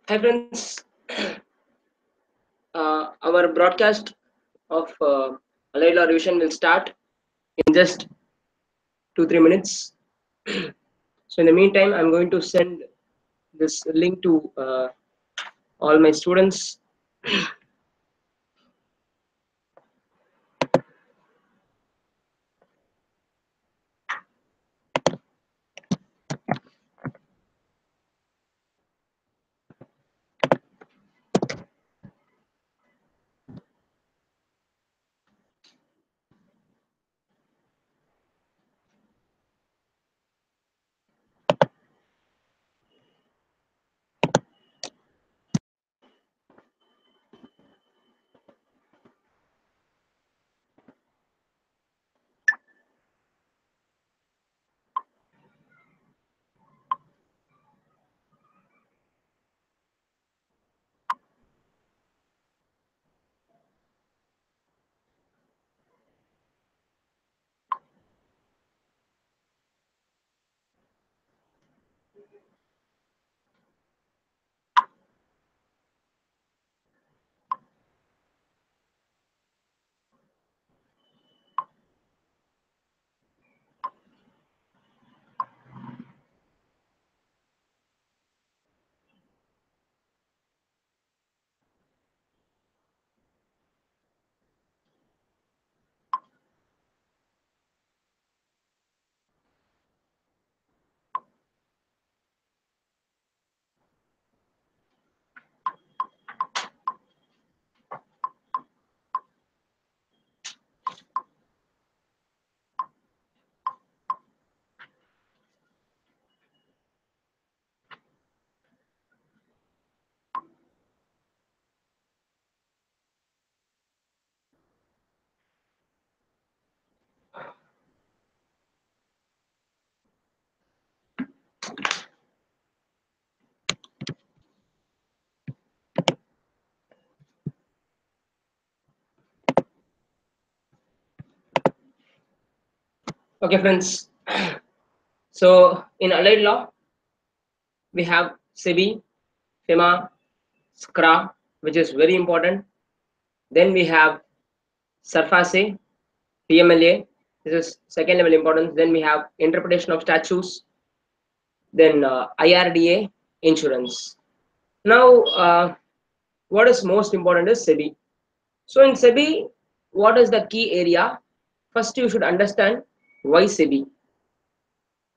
Hi friends, our broadcast of Allied Law Revision will start in just 2-3 minutes. So in the meantime, I'm going to send this link to all my students. Okay, friends. So in Allied Law, we have SEBI, FEMA, SCRA, which is very important. Then we have SURFACE, PMLA. This is second level importance. Then we have interpretation of statutes. Then IRDA, insurance. Now, what is most important is SEBI. So in SEBI, what is the key area? First, you should understand why SEBI.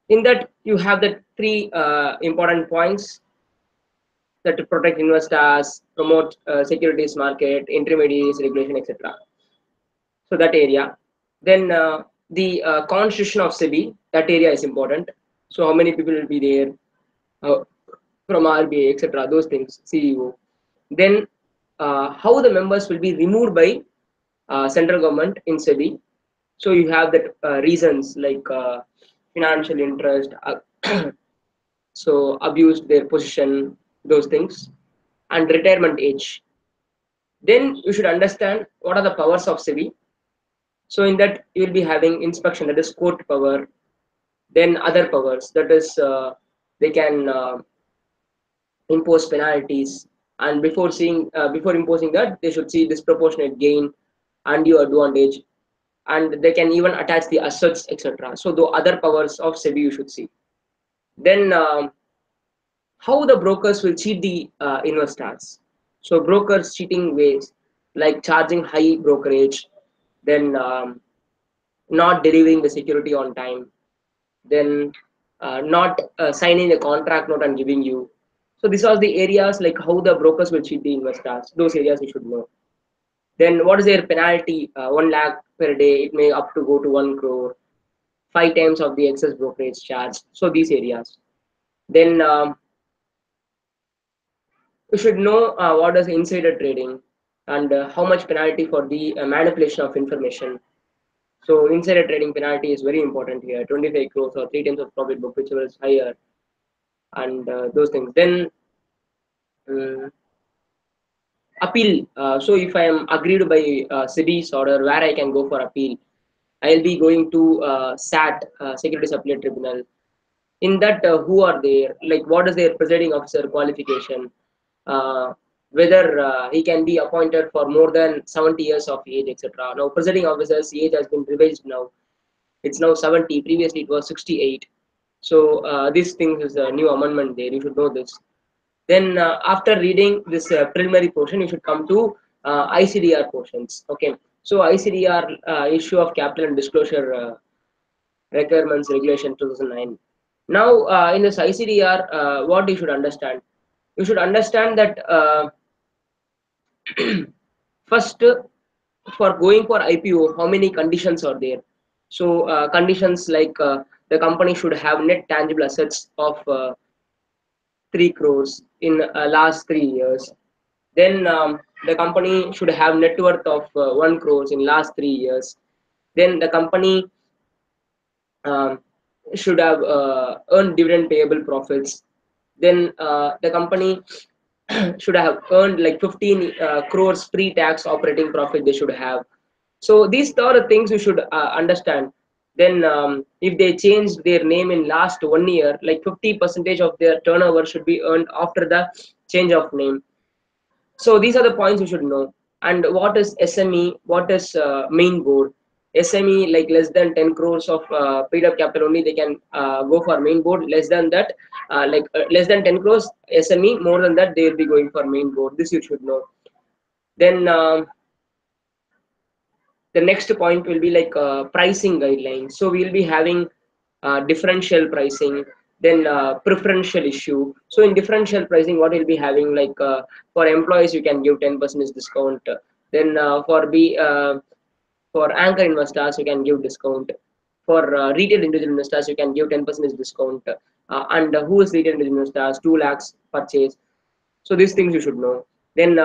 In that, you have the three important points that to protect investors, promote securities market, intermediaries, regulation, etc. So that area. Then the constitution of SEBI, that area is important. So how many people will be there uh, from RBI, etc. Those things, CEO. Then how the members will be removed by central government in SEBI. So you have that reasons like financial interest, so abused their position, those things, and retirement age. Then you should understand what are the powers of SEBI. So in that you will be having inspection, that is court power. Then other powers, that is they can impose penalties, and before imposing that, they should see disproportionate gain, undue advantage, and they can even attach the assets, etc. So the other powers of SEBI you should see. Then how the brokers will cheat the investors. So brokers cheating ways like charging high brokerage, then not delivering the security on time, then not signing a contract note and giving you. So these are the areas like how the brokers will cheat the investors. Those areas you should know. Then what is their penalty? 1 lakh per day. It may up to go to 1 crore, 5 times of the excess brokerage charge. So these areas. Then you should know what is insider trading and how much penalty for the manipulation of information. So insider trading penalty is very important here. 25 crores or 3 times of profit book, whichever is higher, and those things. Then um, appeal. So if I am agreed by SEBI's order, where I can go for appeal, I'll be going to SAT, Securities Appellate Tribunal. In that, who are there? Like, what is their presiding officer qualification? whether he can be appointed for more than 70 years of age, etc. Now, presiding officer's age has been revised now. It's now 70. Previously, it was 68. So this thing is a new amendment there. You should know this. Then after reading this preliminary portion, you should come to ICDR portions. Okay. So ICDR issue of capital and disclosure requirements regulation 2009. Now in this ICDR, what you should understand? You should understand that first, for going for IPO, how many conditions are there? So conditions like the company should have net tangible assets of 3 crores in last 3 years. Then the company should have net worth of 1 crores in last 3 years. Then the company um, should have earned dividend payable profits. Then the company should have earned like 15 crores pre-tax operating profit they should have. So these are the things you should understand. Then if they change their name in last 1 year, like 50% of their turnover should be earned after the change of name. So these are the points you should know. And what is SME? What is main board? SME, like less than 10 crores of paid up capital only, they can go for main board. Less than that, less than 10 crores SME, more than that, they will be going for main board. This you should know. Then the next point will be like pricing guidelines. So we'll be having differential pricing, then preferential issue. So in differential pricing, what we'll be having, like for employees you can give 10% discount. Then for anchor investors you can give discount. For retail individual investors you can give 10% discount. And who is retail individual investors? 2 lakhs purchase. So these things you should know. Then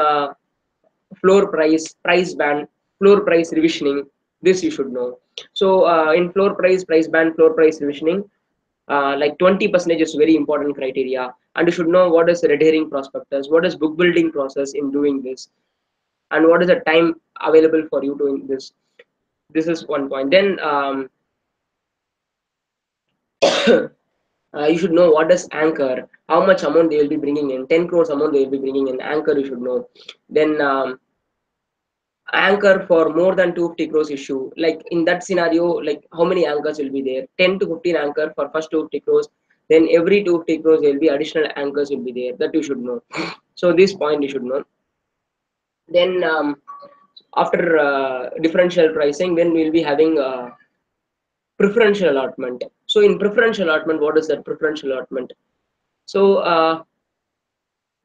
floor price, price band, floor price revisioning. This you should know. So in floor price, price band, floor price revisioning, like 20% is very important criteria. And you should know what is red herring prospectus, what is book building process in doing this, and what is the time available for you doing this. This is one point. Then you should know what is anchor, how much amount they will be bringing in. 10 crores amount they will be bringing in. Anchor you should know. Then anchor for more than 250 crores issue, like in that scenario, like how many anchors will be there? 10 to 15 anchor for first 250 crores. Then every 250 crores there will be additional anchors will be there, that you should know. So this point you should know. Then after differential pricing, then we'll be having preferential allotment. So in preferential allotment, what is that preferential allotment? So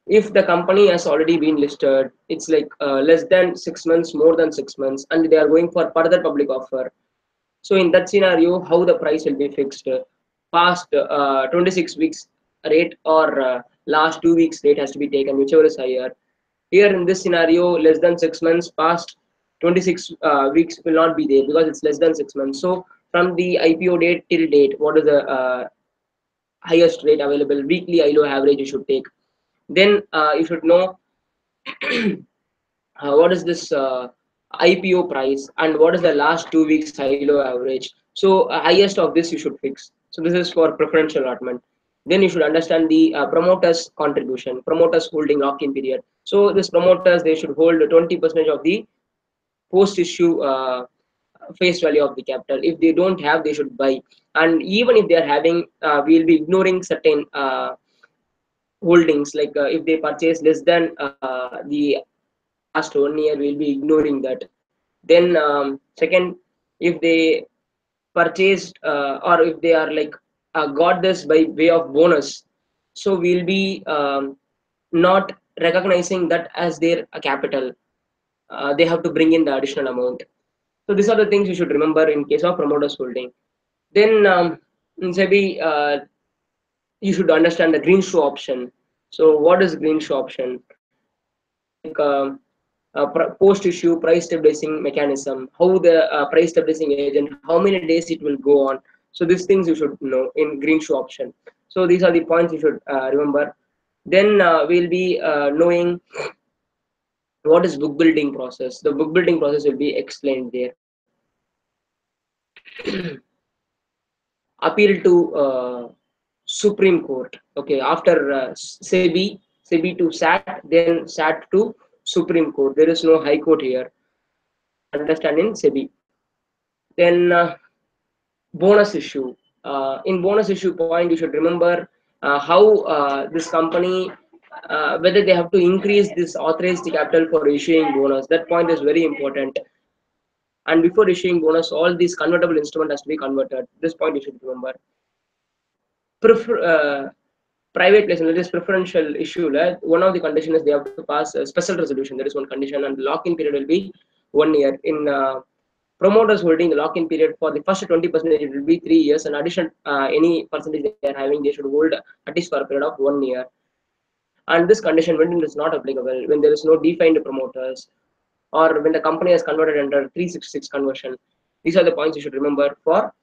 if the company has already been listed, it's like less than 6 months, more than 6 months, and they are going for further public offer. So in that scenario, how the price will be fixed? Past 26 weeks rate or last 2 weeks rate has to be taken, whichever is higher. Here in this scenario, less than 6 months, past 26 weeks will not be there because it's less than 6 months. So from the IPO date till date, what is the highest rate available? Weekly ILO average you should take. Then you should know what is this IPO price and what is the last 2 weeks ILO average. So highest of this you should fix. So this is for preferential allotment. Then you should understand the promoters contribution, promoters holding lock-in period. So this promoters, they should hold 20% of the post issue face value of the capital. If they don't have, they should buy. And even if they are having, we'll be ignoring certain holdings, like if they purchase less than the last 1 year, we'll be ignoring that. Then second, if they purchased or if they are like got this by way of bonus, so we'll be not recognizing that as their capital. They have to bring in the additional amount. So these are the things you should remember in case of promoters holding. Then in SEBI, you should understand the green shoe option. So what is green shoe option? Like post issue price stabilizing mechanism, how the price stabilizing agent, how many days it will go on. So these things you should know in green shoe option. So these are the points you should remember. Then we'll be knowing what is book building process. The book building process will be explained there. Appeal to Supreme Court. Okay, after SEBI SEBI to SAT, then SAT to Supreme Court. There is no High Court here. You should understand in SEBI. Then bonus issue. In bonus issue point, you should remember how this company, whether they have to increase this authorized capital for issuing bonus. That point is very important. And before issuing bonus, all these convertible instrument has to be converted. This point you should remember. Private placement, that is preferential issue. One of the conditions is they have to pass a special resolution. There is one condition, and the lock-in period will be 1 year. In promoters holding the lock-in period for the first 20%, it will be 3 years. And addition, any percentage they are having, they should hold at least for a period of 1 year. And this condition, when it is not applicable, when there is no defined promoters, or when the company has converted under 366 conversion. These are the points you should remember for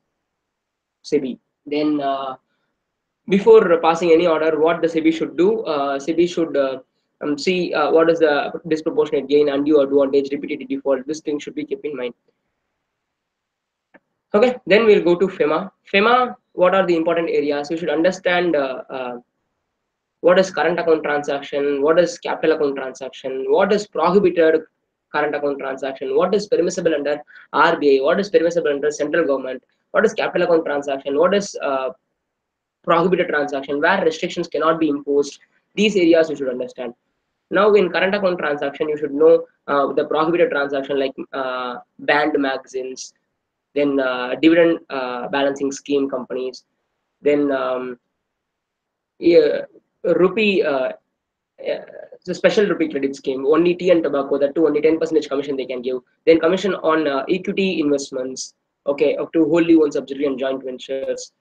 SEBI. Then before passing any order, what the SEBI should do, SEBI should see what is the disproportionate gain, undue advantage, repeated default. This thing should be kept in mind. Okay, then we'll go to FEMA. FEMA, what are the important areas? You should understand what is current account transaction, what is capital account transaction, what is prohibited current account transaction, what is permissible under RBI, what is permissible under central government, what is capital account transaction, what is prohibited transaction, where restrictions cannot be imposed. These areas you should understand. Now in current account transaction, you should know the prohibited transaction like banned magazines, then dividend balancing scheme companies, then rupee, the special rupee credit scheme, only tea and tobacco, that too only 10% commission they can give. Then commission on equity investments, okay, up to wholly owned subsidiary and joint ventures.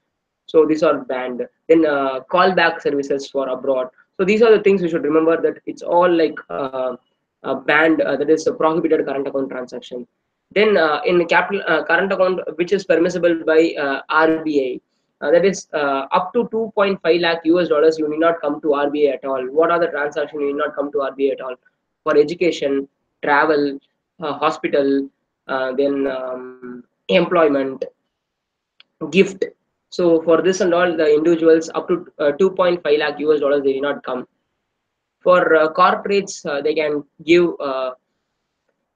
So these are banned. Then callback services for abroad. So these are the things you should remember, that it's all like banned, that is a prohibited current account transaction. Then in capital current account, which is permissible by RBI, that is up to 2.5 lakh US dollars, you need not come to RBI at all. What are the transactions you need not come to RBI at all? For education, travel, hospital, then employment, gift. So for this and all, the individuals up to 2.5 lakh US dollars, they need not come. For corporates, they can give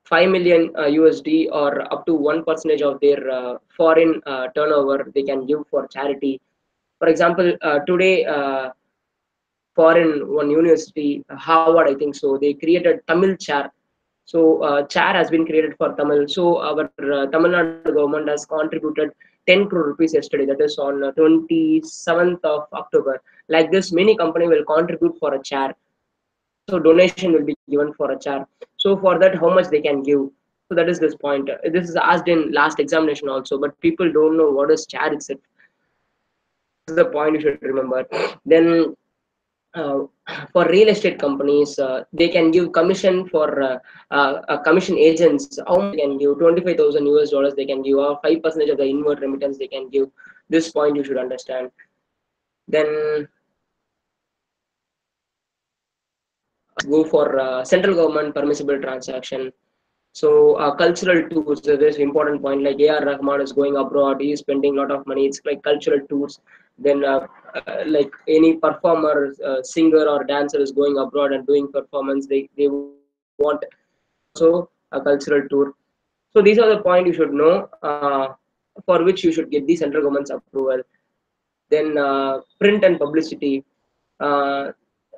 5 million USD or up to 1% of their foreign turnover they can give for charity. For example, today foreign one university, Harvard, I think so, they created Tamil chair. So chair has been created for Tamil. So our Tamil Nadu government has contributed 10 crore rupees yesterday. That is on 27th of October. Like this, many company will contribute for a chair. So donation will be given for a chair. So for that, how much they can give? So that is this point. This is asked in last examination also, but people don't know what is chair itself. This is the point you should remember. Then for real estate companies, they can give commission for commission agents. How much they can give? 25,000 US dollars they can give, or 5% of the inward remittance they can give. This point you should understand. Then go for central government permissible transaction. So cultural tours, there's an important point, like A.R. Rahman is going abroad, he is spending a lot of money, it's like cultural tours. Then like any performer, singer or dancer is going abroad and doing performance, they want also a cultural tour. So these are the points you should know, for which you should get the central government's approval. Then print and publicity, uh,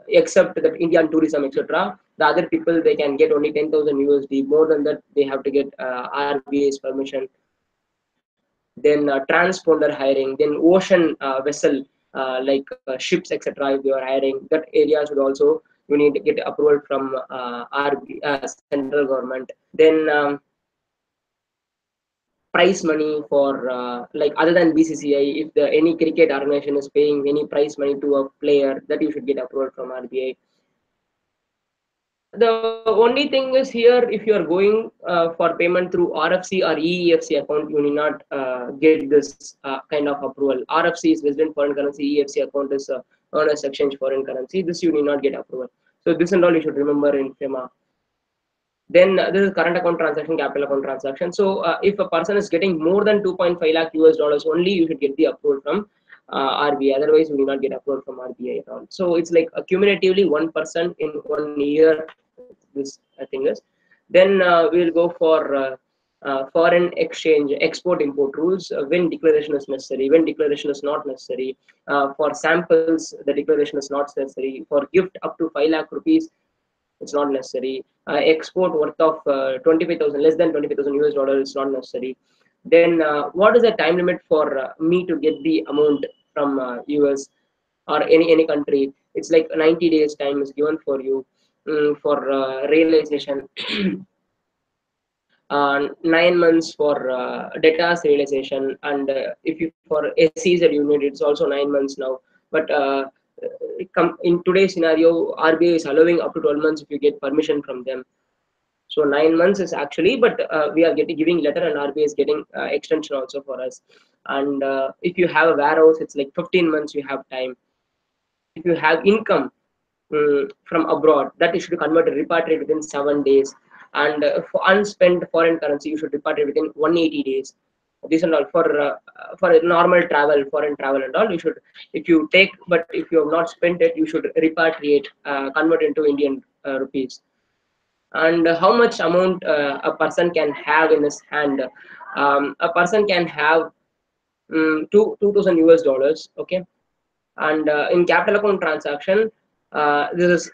except that Indian tourism, etc. The other people they can get only 10,000 USD. More than that, they have to get RBA's permission. Then transponder hiring. Then ocean vessel like ships, etc. If you are hiring, that area should also you need to get approval from central government. Then prize money for like other than BCCI, if any cricket organization is paying any prize money to a player, that you should get approval from RBI. The only thing is here, if you are going for payment through RFC or EEFC account, you need not get this kind of approval. RFC is resident foreign currency, EEFC account is earnest exchange foreign currency. This you need not get approval. So this and all you should remember in FEMA. Then this is current account transaction, capital account transaction. So if a person is getting more than 2.5 lakh US dollars only, you should get the approval from RBI. Otherwise, we will not get approved from RBI at all. So it's like cumulatively 1% in 1 year. This thing is. Then we'll go for foreign exchange, export import rules, when declaration is necessary, when declaration is not necessary. For samples, the declaration is not necessary. For gift up to 5 lakh rupees, it's not necessary. Export worth of 25,000, less than 25,000 US dollars is not necessary. Then what is the time limit for me to get the amount from US or any country? It's like 90 days time is given for you. For realization. 9 months for data realization, and if you for SEZ unit, it's also 9 months now. But in today's scenario, RBI is allowing up to 12 months if you get permission from them. So 9 months is actually, but we are giving letter, and RBI is getting extension also for us. And if you have a warehouse, it's like 15 months you have time. If you have income from abroad, that you should convert repatriate within 7 days. And for unspent foreign currency, you should repatriate within 180 days. These and all for normal travel, foreign travel and all. You should, if you take, but if you have not spent it, you should repatriate, convert into Indian rupees. And how much amount a person can have in his hand? A person can have 2,000 US dollars. Okay. And in capital account transaction, this is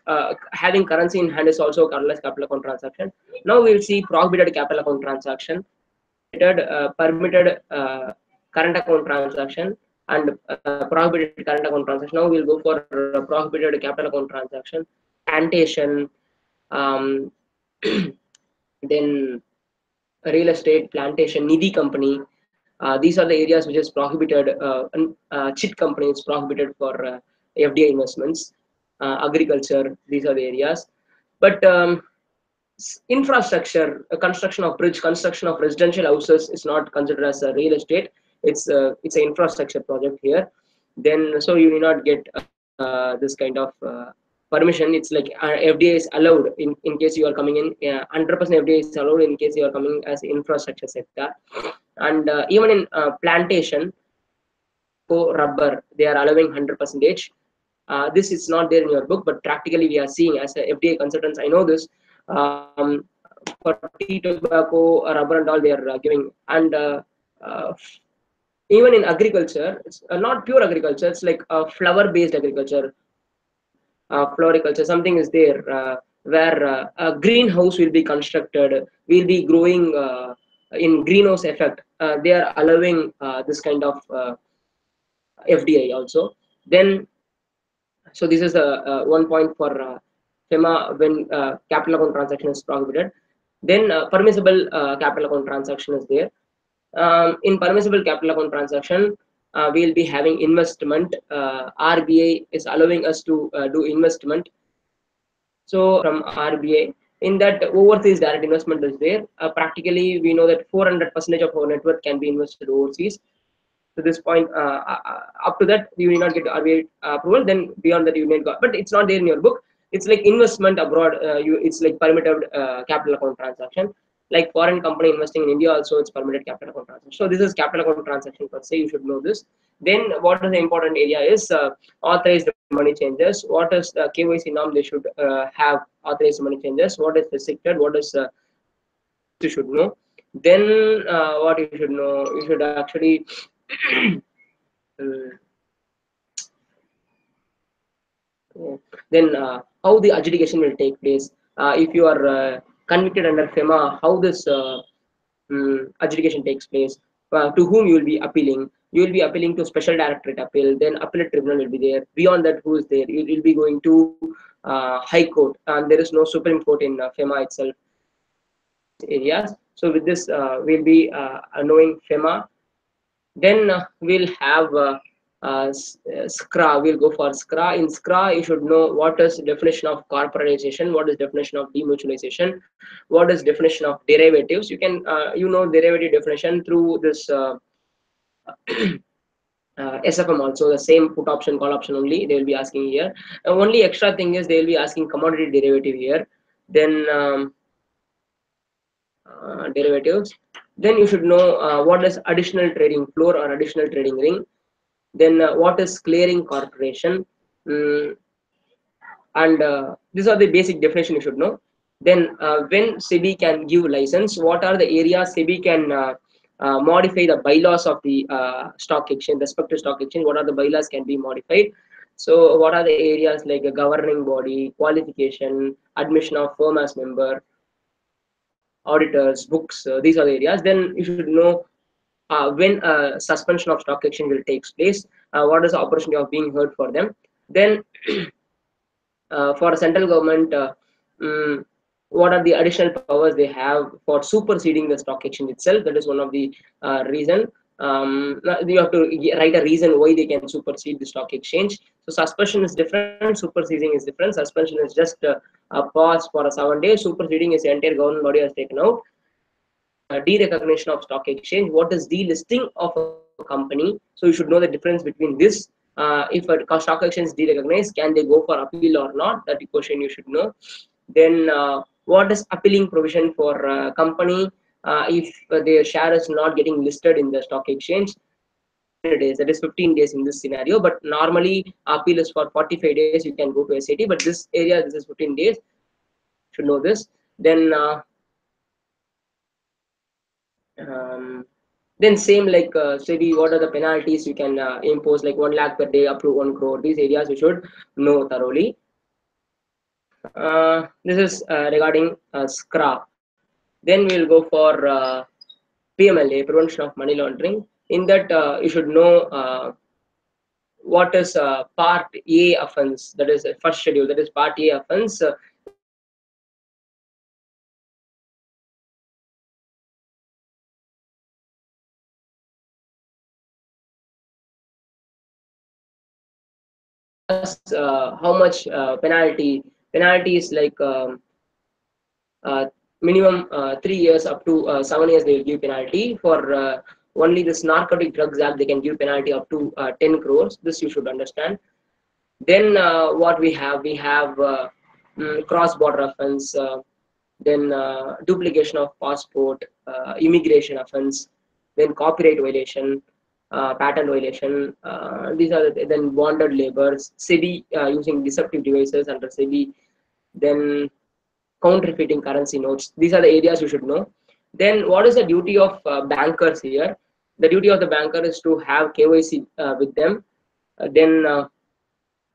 having currency in hand is also called as capital account transaction. Now we'll see prohibited capital account transaction, permitted current account transaction, and prohibited current account transaction. Now we'll go for prohibited capital account transaction, plantation, um, then real estate, plantation, nidhi company. These are the areas which is prohibited. Chit company is prohibited for FDI investments. Agriculture, these are the areas. But infrastructure, construction of bridge, construction of residential houses is not considered as a real estate. It's an infrastructure project here. Then so you will not get this kind of permission. It's like FDI is allowed in case you are coming in. 100% FDI is allowed in case you are coming as infrastructure sector. And even in plantation, rubber, they are allowing 100%. This is not there in your book, but practically we are seeing as a FDA consultants. I know this. For tea, tobacco, rubber, and all they are giving. And uh, even in agriculture, it's not pure agriculture. It's like flower-based agriculture, floriculture. Something is there where a greenhouse will be constructed. Will be growing in greenhouse effect. They are allowing this kind of FDI also. Then, so this is one point for FEMA when capital account transaction is prohibited. Then permissible capital account transaction is there. In permissible capital account transaction, we'll be having investment. RBI is allowing us to do investment. So from RBI, in that overseas direct investment is there. Practically, we know that 400% of our net worth can be invested overseas. To this point, up to that you will not get RBI approval. Then beyond that you need got, but it's not there in your book. It's like investment abroad. It's like permitted capital account transaction. Like foreign company investing in India also, it's permitted capital account transaction. So this is capital account transaction per se. You should know this. Then what is the important area is authorized money changes. What is the KYC norm? They should have authorized money changes. What is restricted? What is you should know. Then what you should know? You should actually then how the adjudication will take place. If you are convicted under FEMA, how this adjudication takes place, to whom you will be appealing. You will be appealing to special directorate appeal, then appellate tribunal will be there. Beyond that, who is there? You will be going to high court, and there is no Supreme Court in FEMA itself areas. So with this, we'll be knowing FEMA. Then we'll have SCRA. We'll go for SCRA. In SCRA, you should know what is definition of corporatization, what is definition of demutualization, what is definition of derivatives. You can derivative definition through this SFM also, the same put option, call option only they will be asking here. Only extra thing is they will be asking commodity derivative here. Then derivatives. Then you should know what is additional trading floor or additional trading ring. Then what is clearing corporation? Mm, and these are the basic definition you should know. Then when SEBI can give license, what are the areas SEBI can modify the bylaws of the stock exchange, respective stock exchange? What are the bylaws can be modified? So what are the areas like a governing body, qualification, admission of firm as member, auditors, books? These are the areas. Then you should know when suspension of stock exchange will takes place. What is the opportunity of being heard for them? Then for central government, um, what are the additional powers they have for superseding the stock exchange itself? That is one of the reason. You have to write a reason why they can supersede the stock exchange. So suspension is different, superseding is different. Suspension is just a pause for a 7 days. Superseding is the entire government body has taken out. Then de-recognition of stock exchange. What is delisting of a company? So you should know the difference between this. If a stock exchange is de-recognized, can they go for appeal or not? That question you should know. Then what is appealing provision for company if their share is not getting listed in the stock exchange? 100 days, that is 15 days in this scenario, but normally appeal is for 45 days. You can go to SAT, but this area, this is 15 days. Should know this. Then um, then same like SEBI, what are the penalties you can impose, like 1 lakh per day up to 1 crore? These areas you should know thoroughly. This is regarding SCRA. Then we'll go for PMLA, prevention of money laundering. In that, you should know what is Part A offense. That is first schedule. That is Part A offense. That is how much penalty? Penalty is like uh, minimum 3 years up to 7 years. They will give penalty for only this narcotic drugs act. They can give penalty up to 10 crores. This you should understand. Then what we have cross-border offense, then duplication of passport, immigration offense, then copyright violation, patent violation. These are then bonded labors, SEBI using deceptive devices under SEBI, then counterfeiting currency notes. These are the areas you should know. Then what is the duty of bankers here? The duty of the banker is to have KYC with them. Then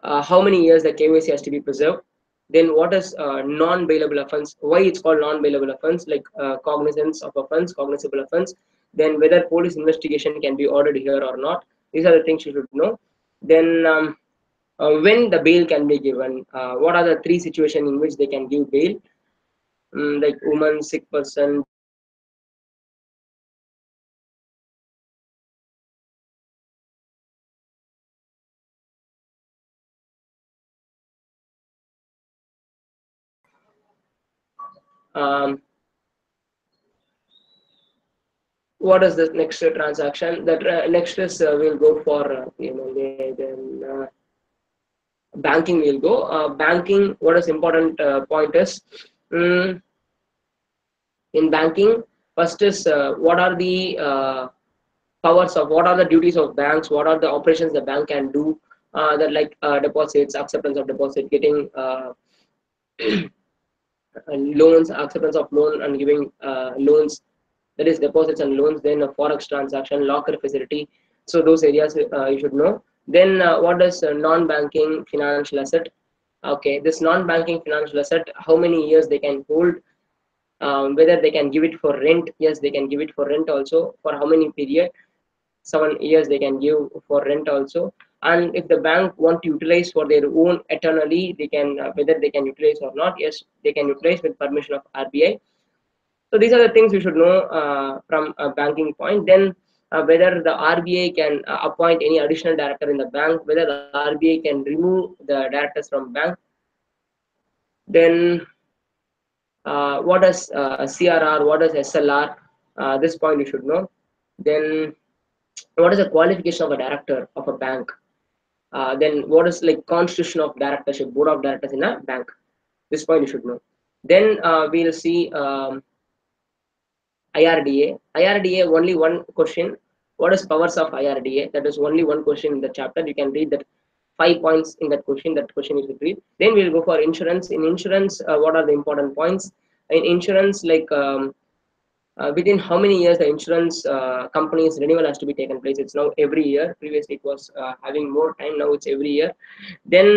how many years the KYC has to be preserved. Then what is non-bailable offense? Why it's called non-bailable offense? Like cognizance of offense, cognizable offense. Then whether police investigation can be ordered here or not. These are the things you should know. Then when the bail can be given. What are the 3 situations in which they can give bail? Like woman, sick person, disabled person, um, what is the next transaction? That next is we'll go for then banking. We'll go banking. What is important point is um, in banking. First is what are the powers of, what are the duties of banks? What are the operations the bank can do? That like deposits, acceptance of deposit, getting loans, acceptance of loan and giving loans, that is deposits and loans. Then a forex transaction, locker facility. So those areas you should know. Then what is non-banking financial asset? Okay, this non-banking financial asset, how many years they can hold, whether they can give it for rent. Yes, they can give it for rent also. For how many period? 7 years they can give for rent also. And if the bank want to utilize for their own eternally, they can whether they can utilize or not. Yes, they can utilize with permission of RBI. So these are the things you should know from a banking point. Then whether the RBI can appoint any additional director in the bank, whether the RBI can remove the directors from bank. Then what is CRR, what is SLR? This point you should know. Then what is the qualification of a director of a bank? Then what is like constitution of directorship, board of directors in a bank? This point you should know. Then we'll see IRDA. IRDA, only one question. what is powers of IRDA? That is only one question in the chapter. You can read that 5 points in that question. That question you should read. Then we'll go for insurance. In insurance, what are the important points? In insurance, like within how many years the insurance company's renewal has to be taken place? It's now every year. Previously, it was having more time. Now it's every year. Then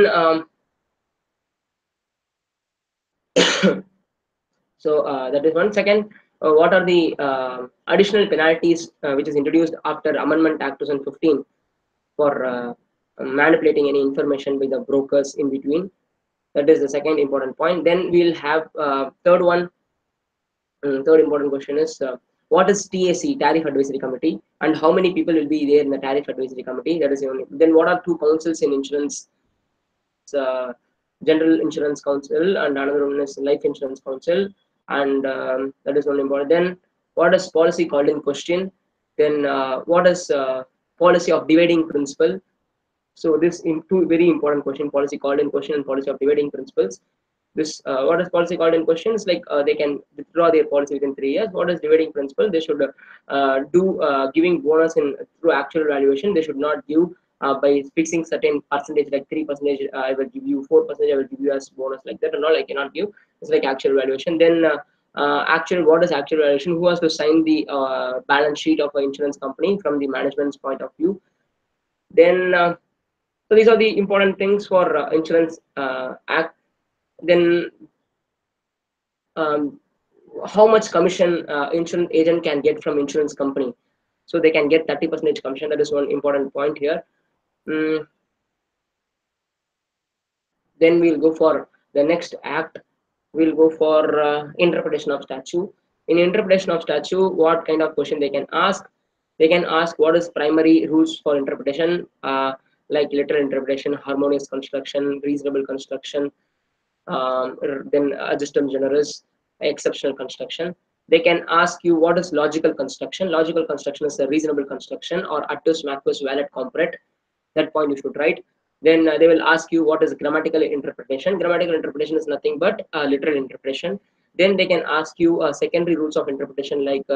so that is one. Second, what are the additional penalties which is introduced after Amendment Act 2015 for manipulating any information by the brokers in between? That is the second important point. Then we'll have third one. Third important question is what is TAC, Tariff Advisory Committee, and how many people will be there in the Tariff Advisory Committee? That is the only. Then what are two councils in insurance? Uh, General Insurance Council, and another one is Life Insurance Council, and that is only important. Then what is policy called in question? Then what is policy of dividing principle? So this in two very important question: policy called in question and policy of dividing principles. This what is policy called in question is like they can withdraw their policy within 3 years. What is dividing principle? They should do giving bonus in through actual valuation. They should not give by fixing certain percentage like 3%. I will give you 4%. I will give you as bonus like that and all. I cannot give. It's like actual valuation. Then actual what is actual valuation? Who has to sign the balance sheet of an insurance company from the management's point of view? Then so these are the important things for insurance act. Then um, how much commission insurance agent can get from insurance company? So they can get 30% commission. That is one important point here. Mm, then we'll go for the next act. We'll go for interpretation of statute. In interpretation of statute, what kind of question they can ask? They can ask what is primary rules for interpretation, like literal interpretation, harmonious construction, reasonable construction, then adjustum generis, exceptional construction. They can ask you what is logical construction. Logical construction is a reasonable construction or actus macus valid comparate. That point you should write. Then they will ask you what is grammatical interpretation. Grammatical interpretation is nothing but literal interpretation. Then they can ask you secondary rules of interpretation like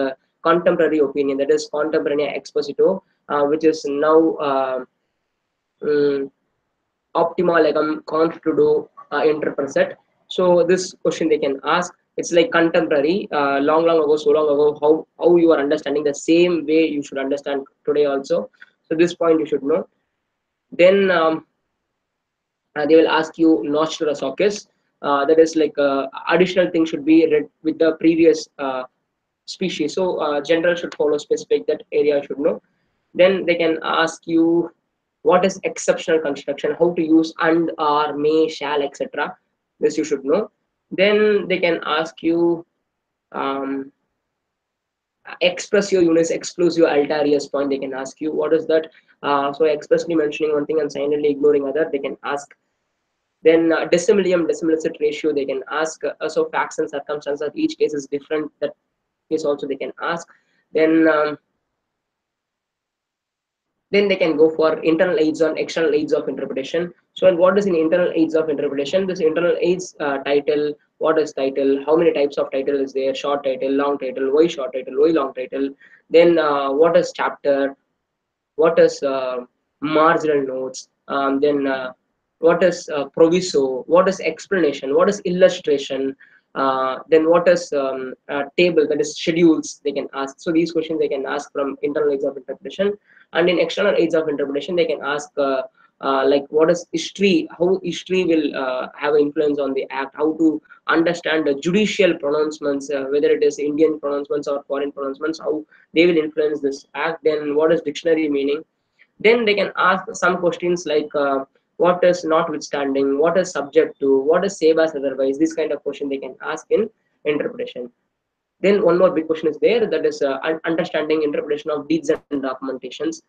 contemporary opinion, that is contemporanea exposito, which is now um, optima legum constitudo interpret. So this question they can ask. It's like contemporary, long ago, so long ago, how you are understanding the same way you should understand today also. So this point you should know. Then they will ask you nostra socis. That is like additional thing should be read with the previous species. So general should follow specific. That area should know. Then they can ask you what is exceptional construction, how to use and, are, may, shall, etc. This you should know. Then they can ask you um, expressio unis exclusio altarius point. They can ask you what is that. So expressly mentioning one thing and silently ignoring other. They can ask. Then decimilium decimalicet ratio they can ask. So facts and circumstances of each case is different. That case also they can ask. Then they can go for internal aids or external aids of interpretation. So and what is in internal aids of interpretation? This internal aids title, what is title, how many types of title is there, short title, long title, why short title, why long title. Then what is chapter, what is marginal notes, then what is proviso, what is explanation, what is illustration, then what is table, that is schedules they can ask. So these questions they can ask from internal aids of interpretation. And in external aids of interpretation they can ask like what is history, how history will have an influence on the act, how to understand the judicial pronouncements, whether it is Indian pronouncements or foreign pronouncements, how they will influence this act. Then what is dictionary meaning. Then they can ask some questions like what is notwithstanding, what is subject to, what is save as otherwise. This kind of question they can ask in interpretation. Then one more big question is there, that is understanding interpretation of deeds and documentations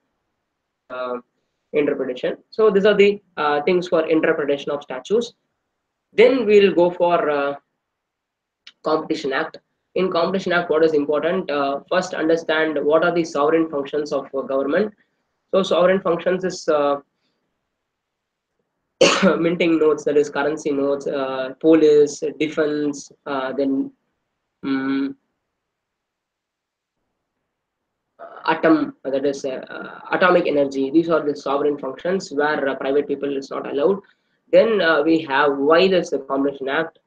interpretation. So these are the things for interpretation of statutes. Then we'll go for competition act. In competition act, what is important? First understand what are the sovereign functions of government. So sovereign functions is minting notes, that is currency notes, police, defense, then um, atom, that is atomic energy. These are the sovereign functions where private people is not allowed. Then we have why this Combination Act.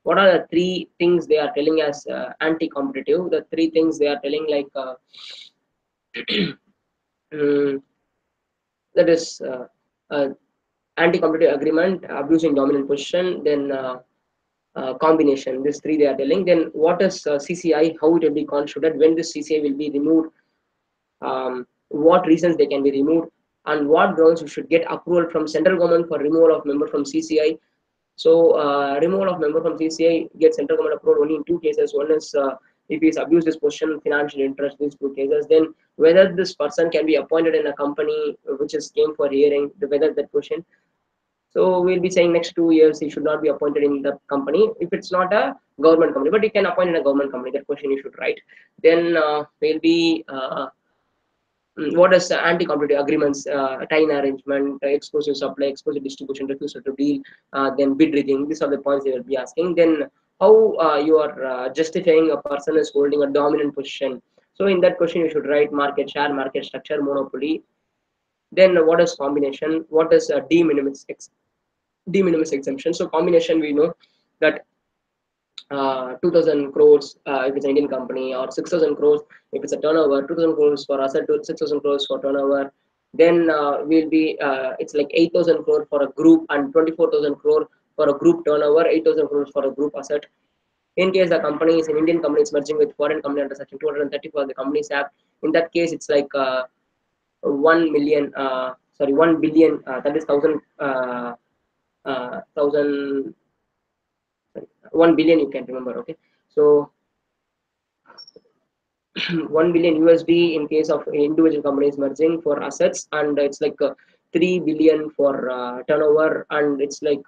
What are the three things they are telling as anti-competitive? The three things they are telling, like mm, that is anti-competitive agreement, abusing dominant position, then combination. These three they are telling. Then what is CCI? How it will be constituted? When this CCI will be removed? What reasons they can be removed? And what grounds you should get approval from central government for removal of member from CCI? So removal of member from CCI gets central government approval only in two cases. One is if he's abused his position, financial interest, these two cases. Then whether this person can be appointed in a company which is came for hearing, whether that question. So we'll be saying next 2 years he should not be appointed in the company if it's not a government company, but he can appoint in a government company. That question you should write. Then we'll be what is anti-competitive agreements, tie-in arrangement, exclusive supply, exclusive distribution, refusal to deal, then bid rigging. These are the points they will be asking. Then how you are justifying a person is holding a dominant position. So in that question you should write market share, market structure, monopoly. Then what is combination? What is de minimis exemption? So combination, we know that 2000 crores if it's an Indian company, or 6000 crores if it's a turnover, 2000 crores for asset, 6000 crores for turnover. Then will be it's like 8000 crore for a group and 24,000 crore for a group turnover, 8000 crores for a group asset. In case the company is an Indian company, it's merging with foreign company under section 234 of the Companies Act. In that case, it's like 1 million, 1 billion, that is thousand, sorry, 1 billion you can remember. Okay, so 1 billion USD in case of individual companies merging for assets, and it's like 3 billion for turnover, and it's like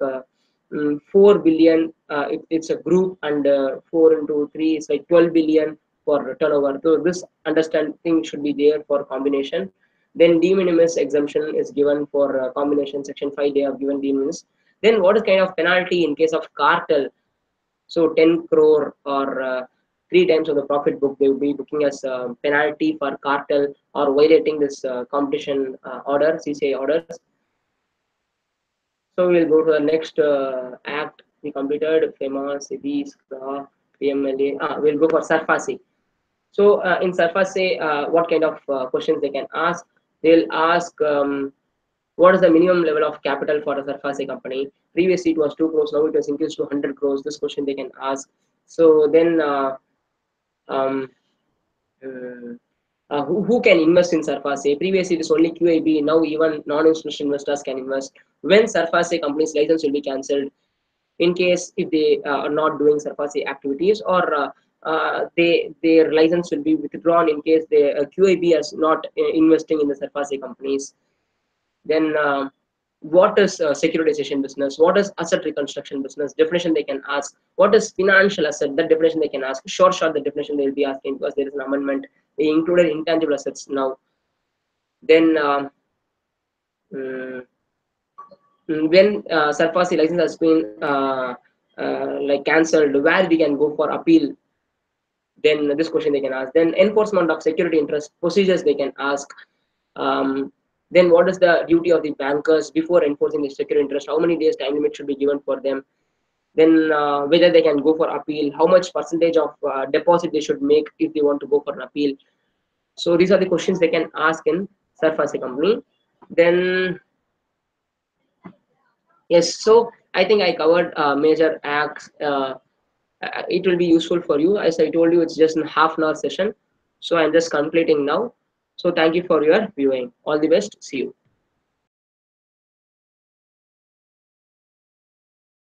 4 billion if it's a group, and 4 into 3 is like 12 billion for turnover. So this understanding should be there for combination. Then de minimis exemption is given for combination. Section 5 they have given de minimis. Then what is kind of penalty in case of cartel? So 10 crore or three times of the profit book, they will be booking as penalty for cartel or violating this competition order, CCI orders. So we'll go to the next act we completed, FEMA, SEBI, SCRA, PMLA. We'll go for SARFASI. So in SARFASI, what kind of questions they can ask? They'll ask what is the minimum level of capital for a SARFASI company? Previously it was 2 crores, now it has increased to 100 crores. This question they can ask. So then um, who can invest in SARFASI? Previously it is only QIB, now even non-institutional investors can invest. When SARFASI company's license will be cancelled, in case if they are not doing SARFASI activities, or their license will be withdrawn in case the QIB is not investing in the SARFASI companies. Then what is securitization business? What is asset reconstruction business? Definition they can ask. What is financial asset? That definition they can ask. Short, the definition they will be asking, because there is an amendment. They included intangible assets now. Then when SARFASI license has been like cancelled, where we can go for appeal? Then this question they can ask. Then enforcement of security interest procedures they can ask. Then what is the duty of the bankers before enforcing the security interest? How many days time limit should be given for them? Then whether they can go for appeal, how much percentage of deposit they should make if they want to go for an appeal. So these are the questions they can ask in SARFASI company. Then yes, so I think I covered major acts. It will be useful for you. As I told you, it's just a half-an-hour session. So I'm just completing now. So thank you for your viewing. All the best. See you.